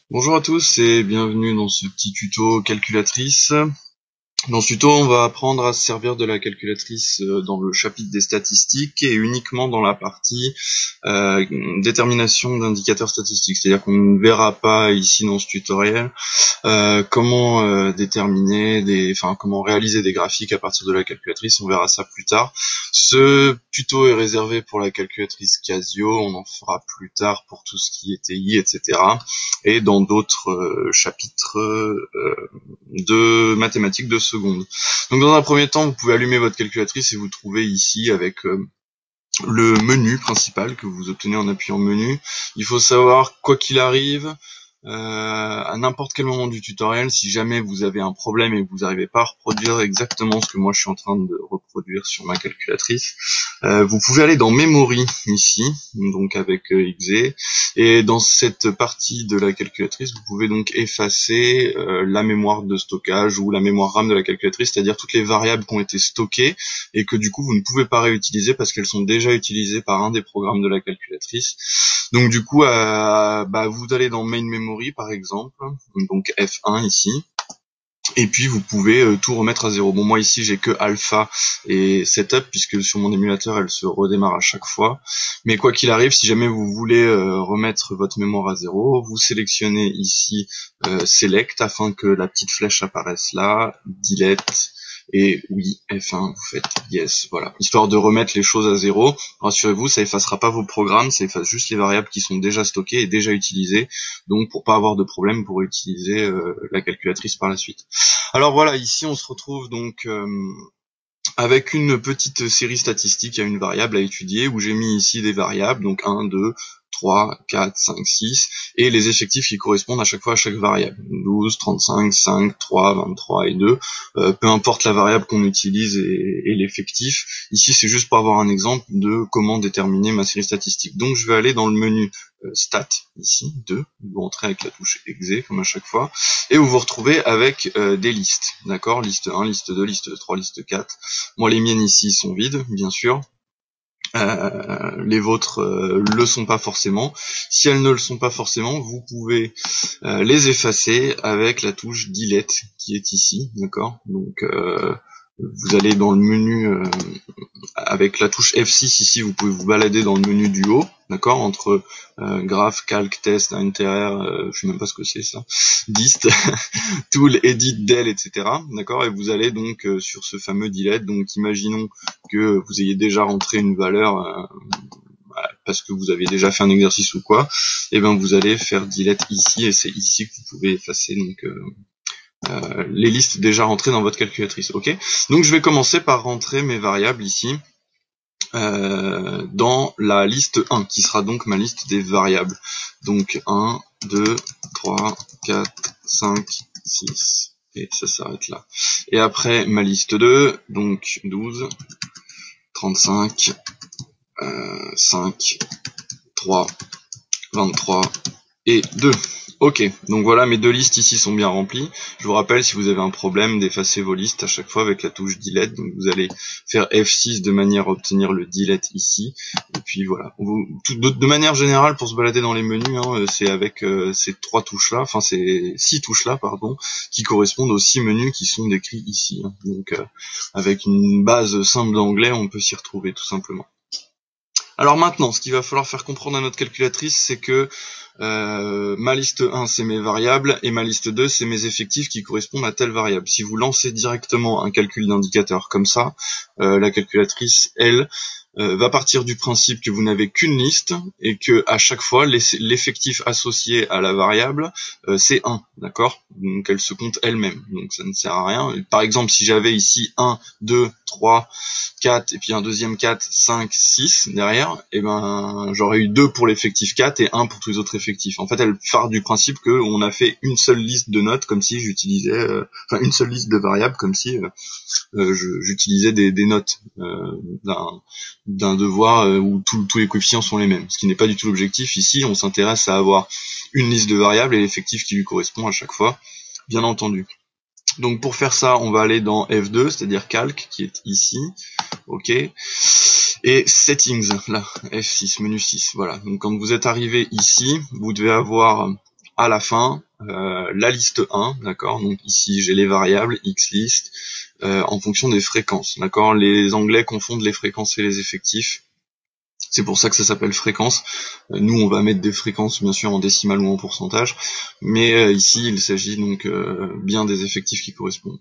Bonjour à tous et bienvenue dans ce petit tuto calculatrice. Dans ce tuto, on va apprendre à se servir de la calculatrice dans le chapitre des statistiques et uniquement dans la partie détermination d'indicateurs statistiques. C'est-à-dire qu'on ne verra pas ici dans ce tutoriel comment comment réaliser des graphiques à partir de la calculatrice. On verra ça plus tard. Ce tuto est réservé pour la calculatrice Casio. On en fera plus tard pour tout ce qui est TI, etc. Et dans d'autres chapitres de mathématiques de seconde. Donc dans un premier temps, vous pouvez allumer votre calculatrice et vous trouvez ici avec le menu principal que vous obtenez en appuyant menu. Il faut savoir, quoi qu'il arrive, à n'importe quel moment du tutoriel, si jamais vous avez un problème et que vous n'arrivez pas à reproduire exactement ce que moi je suis en train de reproduire sur ma calculatrice, vous pouvez aller dans Memory ici, donc avec exe, et dans cette partie de la calculatrice, vous pouvez donc effacer la mémoire de stockage ou la mémoire RAM de la calculatrice, c'est-à-dire toutes les variables qui ont été stockées et que du coup vous ne pouvez pas réutiliser parce qu'elles sont déjà utilisées par un des programmes de la calculatrice. Donc du coup, vous allez dans Main Memory par exemple, donc F1 ici, et puis vous pouvez tout remettre à zéro. Bon, moi ici j'ai que alpha et setup puisque sur mon émulateur elle se redémarre à chaque fois. Mais quoi qu'il arrive, si jamais vous voulez remettre votre mémoire à zéro, vous sélectionnez ici select afin que la petite flèche apparaisse là, delete. Et oui, F1, vous faites yes, voilà. Histoire de remettre les choses à zéro. Rassurez-vous, ça effacera pas vos programmes, ça efface juste les variables qui sont déjà stockées et déjà utilisées. Donc pour pas avoir de problème pour utiliser la calculatrice par la suite. Alors voilà, ici on se retrouve donc avec une petite série statistique, il y a une variable à étudier où j'ai mis ici des variables, donc 1, 2, 3, 4, 5, 6, et les effectifs qui correspondent à chaque fois à chaque variable. 12, 35, 5, 3, 23 et 2. Peu importe la variable qu'on utilise et l'effectif. Ici, c'est juste pour avoir un exemple de comment déterminer ma série statistique. Donc, je vais aller dans le menu stat, ici, 2, vous entrez avec la touche exe, comme à chaque fois, et vous vous retrouvez avec des listes, d'accord, liste 1, liste 2, liste 3, liste 4. Moi, les miennes ici sont vides, bien sûr. Les vôtres le sont pas forcément. Si elles ne le sont pas forcément, vous pouvez les effacer avec la touche delete qui est ici, d'accord. Donc vous allez dans le menu avec la touche F6 ici, vous pouvez vous balader dans le menu du haut, d'accord, entre graph, calc, test, intérieur, je sais même pas ce que c'est ça, dist, tool, edit, del, etc. D'accord, et vous allez donc sur ce fameux delete. Donc imaginons que vous ayez déjà rentré une valeur parce que vous avez déjà fait un exercice ou quoi, et ben vous allez faire delete ici, et c'est ici que vous pouvez effacer donc les listes déjà rentrées dans votre calculatrice. Ok, donc je vais commencer par rentrer mes variables ici dans la liste 1, qui sera donc ma liste des variables. Donc 1, 2, 3, 4, 5, 6, et ça s'arrête là. Et après ma liste 2, donc 12, 35, 5, 3, 23 et 2. Ok, donc voilà, mes deux listes ici sont bien remplies. Je vous rappelle, si vous avez un problème, d'effacer vos listes à chaque fois avec la touche delete. Donc vous allez faire F6 de manière à obtenir le delete ici. Et puis voilà. De manière générale, pour se balader dans les menus, c'est avec ces trois touches-là, enfin ces 6 touches-là, pardon, qui correspondent aux 6 menus qui sont décrits ici. Donc avec une base simple d'anglais, on peut s'y retrouver tout simplement. Alors maintenant, ce qu'il va falloir faire comprendre à notre calculatrice, c'est que ma liste 1, c'est mes variables, et ma liste 2, c'est mes effectifs qui correspondent à telle variable. Si vous lancez directement un calcul d'indicateur comme ça, la calculatrice, elle, va partir du principe que vous n'avez qu'une liste et que à chaque fois l'effectif associé à la variable c'est 1, d'accord. Donc elle se compte elle-même, donc ça ne sert à rien. Par exemple, si j'avais ici 1, 2, 3, 4 et puis un deuxième 4, 5, 6 derrière, et ben j'aurais eu 2 pour l'effectif 4 et 1 pour tous les autres effectifs. En fait, elle part du principe que on a fait une seule liste de notes comme si j'utilisais une seule liste de variables comme si j'utilisais des notes d'un devoir où tous les coefficients sont les mêmes, ce qui n'est pas du tout l'objectif. Ici, on s'intéresse à avoir une liste de variables et l'effectif qui lui correspond à chaque fois, bien entendu. Donc pour faire ça, on va aller dans F2, c'est-à-dire calc, qui est ici, ok, et settings, là, F6, menu 6, voilà. Donc quand vous êtes arrivé ici, vous devez avoir à la fin la liste 1, d'accord. Donc ici j'ai les variables xlist en fonction des fréquences, d'accord. Les Anglais confondent les fréquences et les effectifs. C'est pour ça que ça s'appelle fréquence. Nous, on va mettre des fréquences, bien sûr, en décimales ou en pourcentage, mais ici, il s'agit donc bien des effectifs qui correspondent.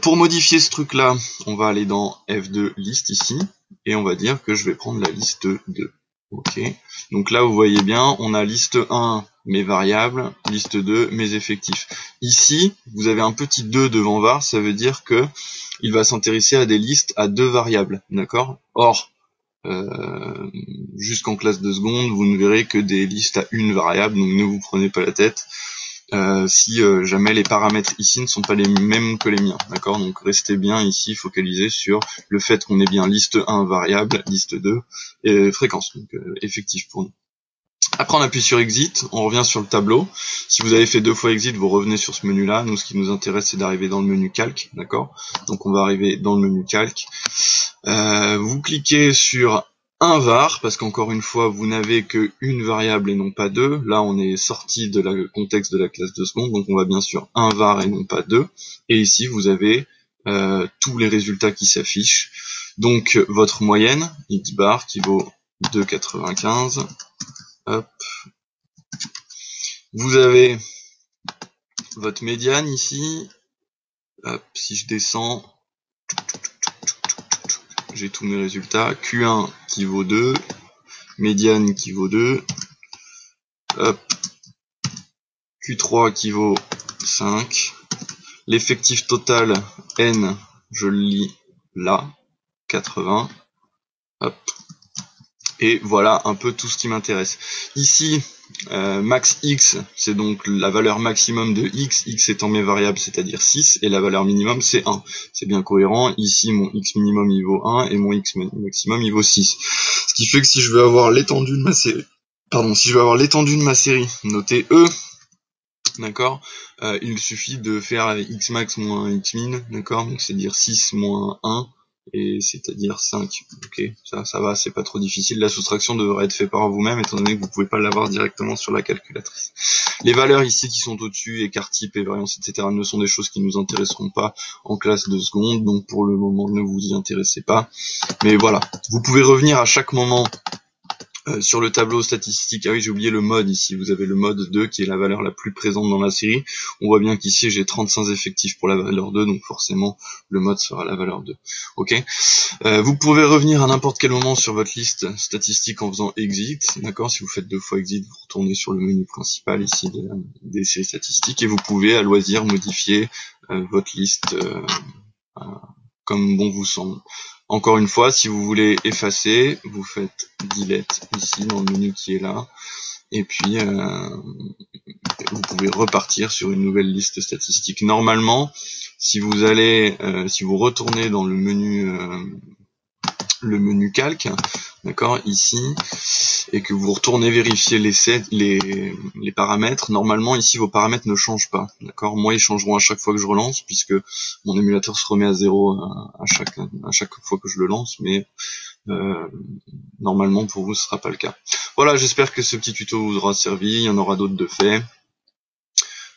Pour modifier ce truc-là, on va aller dans F2 list ici, et on va dire que je vais prendre la liste 2. Ok. Donc là, vous voyez bien, on a liste 1, mes variables, liste 2, mes effectifs. Ici, vous avez un petit 2 devant var, ça veut dire que il va s'intéresser à des listes à 2 variables, d'accord. Or, jusqu'en classe de seconde, vous ne verrez que des listes à une variable, donc ne vous prenez pas la tête si jamais les paramètres ici ne sont pas les mêmes que les miens, d'accord. Donc restez bien ici focalisé sur le fait qu'on ait bien liste 1 variable, liste 2 et fréquence, donc effectif pour nous. Après on appuie sur exit, on revient sur le tableau. Si vous avez fait 2 fois exit, vous revenez sur ce menu là. Nous, ce qui nous intéresse, c'est d'arriver dans le menu calque, d'accord. Donc on va arriver dans le menu calque. Vous cliquez sur un var, parce qu'encore une fois, vous n'avez que une variable et non pas deux. Là, on est sorti de le contexte de la classe de seconde, donc on va bien sûr un var et non pas deux. Et ici, vous avez tous les résultats qui s'affichent. Donc, votre moyenne, x bar, qui vaut 2,95. Hop. Vous avez votre médiane ici. Hop, si je descends, j'ai tous mes résultats. Q1 qui vaut 2. Médiane qui vaut 2. Hop. Q3 qui vaut 5. L'effectif total N, je le lis là, 80. Hop. Et voilà un peu tout ce qui m'intéresse. Ici, max x, c'est donc la valeur maximum de x étant mes variables, c'est-à-dire 6, et la valeur minimum, c'est 1. C'est bien cohérent. Ici, mon x minimum, il vaut 1, et mon x maximum, il vaut 6. Ce qui fait que si je veux avoir l'étendue de ma série, notée E, d'accord, il suffit de faire x max moins x min, d'accord, donc c'est dire 6 moins 1, et c'est-à-dire 5. Ok, ça va, c'est pas trop difficile. La soustraction devrait être faite par vous-même, étant donné que vous pouvez pas l'avoir directement sur la calculatrice. Les valeurs ici qui sont au-dessus, écart type et variance, etc., ne sont des choses qui nous intéresseront pas en classe de seconde, donc pour le moment ne vous y intéressez pas. Mais voilà, vous pouvez revenir à chaque moment sur le tableau statistique. Ah oui, j'ai oublié le mode ici. Vous avez le mode 2 qui est la valeur la plus présente dans la série. On voit bien qu'ici j'ai 35 effectifs pour la valeur 2, donc forcément le mode sera la valeur 2. Ok. Vous pouvez revenir à n'importe quel moment sur votre liste statistique en faisant exit. D'accord. Si vous faites 2 fois exit, vous retournez sur le menu principal ici des séries statistiques et vous pouvez à loisir modifier votre liste comme bon vous semble. Encore une fois, si vous voulez effacer, vous faites delete ici dans le menu qui est là, et puis vous pouvez repartir sur une nouvelle liste statistique. Normalement, si vous retournez dans le menu calque, d'accord, ici, et que vous retournez vérifier les paramètres, normalement ici vos paramètres ne changent pas, d'accord. Moi ils changeront à chaque fois que je relance, puisque mon émulateur se remet à 0 à chaque fois que je le lance, mais normalement pour vous ce sera pas le cas. Voilà, j'espère que ce petit tuto vous aura servi, il y en aura d'autres de faits.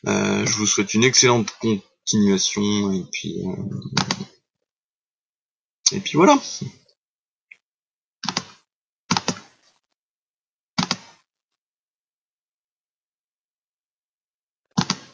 Je vous souhaite une excellente continuation, et puis voilà.